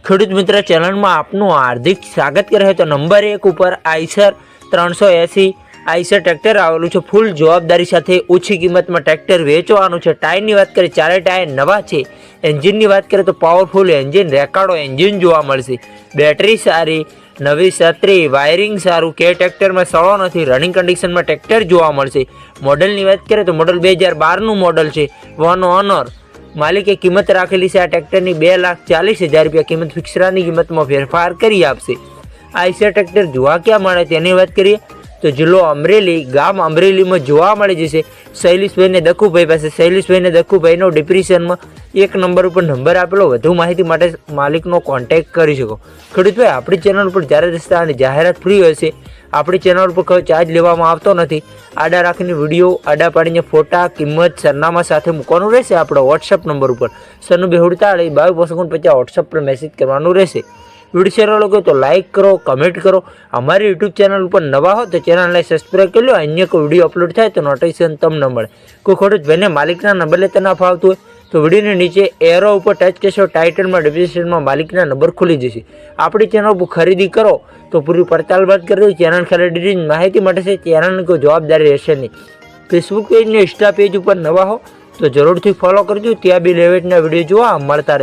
ખેડૂત મિત્ર ચેનલમાં આપનું હાર્દિક સ્વાગત કરે તો નંબર 1 ઉપર આઈસર 380 આઈસર ટ્રેક્ટર આવેલું છે। ફૂલ જવાબદારી સાથે ઓછી કિંમતમાં ટ્રેક્ટર વેચવાનું છે। ટાયરની વાત કરીએ ચારે ટાયર નવા છે। એન્જિનની વાત કરીએ તો પાવરફુલ એન્જિન, રેકાર્ડો એન્જિન જોવા મળશે। બેટરી સારી, નવી છત્રી, વાયરિંગ સારું, કે ટ્રેક્ટરમાં સળો નથી, રનિંગ કન્ડિશનમાં ટ્રેક્ટર જોવા મળશે। મોડલની વાત કરીએ તો મોડલ 2012નું મોડલ છે। વન ઓનર માલિકે કિંમત રાખેલી છે આ ટ્રેક્ટરની 2,40,000 રૂપિયા કિંમત। ફિક્સરાની કિંમતમાં ફેરફાર કરી આપશે। આઈસર ટ્રેક્ટર જોવા ક્યાં મળે તેની વાત કરીએ તો જિલ્લો અમરેલી, ગામ અમરેલીમાં જોવા મળી જશે। શૈલેષભાઈને દખુભાઈ પાસે, શૈલેષભાઈને દખુભાઈનો ડિપ્રેશનમાં 1 નંબર ઉપર નંબર આપેલો। વધુ માહિતી માટે માલિકનો કોન્ટેક્ટ કરી શકો। ખેડૂતભાઈ આપણી ચેનલ ઉપર જ્યારે રસ્તા અને જાહેરાત ફ્રી હોય છે। આપણી ચેનલ ઉપર કોઈ ચાર્જ લેવામાં આવતો નથી। આડા રાખીને વિડીયો આડા પાડીને ફોટા, કિંમત, સરનામા સાથે મૂકવાનું રહેશે। આપણો વોટ્સઅપ નંબર ઉપર 9242 વોટ્સઅપ પર મેસેજ કરવાનું રહેશે। વિડીયો શેર લોકો તો લાઇક કરો, કમેન્ટ કરો। અમારી યુટ્યુબ ચેનલ ઉપર નવા હો તો ચેનલને સબસ્ક્રાઈબ કરી લો। અન્ય કોઈ વિડીયો અપલોડ થાય તો નોટિફિકેશન તમને મળે। કોઈ ખેડૂત ભાઈને માલિકના નંબર લેતા ના ફાવતું હોય તો વિડીયોની નીચે એરો ઉપર ટચ કરશો, ટાઇટલમાં ડિસ્ક્રિપ્શનમાં માલિકના નંબર ખુલી જશે। આપણી ચેનલ ઉપર ખરીદી કરો તો પૂરી પડતાલ બાદ કરી દો। ચેનલ ખરીદીની માહિતી માટે છે, ચેનલની કોઈ જવાબદારી રહેશે નહીં। ફેસબુક પેજ ને ઇન્સ્ટા પેજ ઉપર નવા હો તો જરૂરથી ફોલો કરજો। ત્યાં બી લેવેટના વિડીયો જોવા મળતા રહે।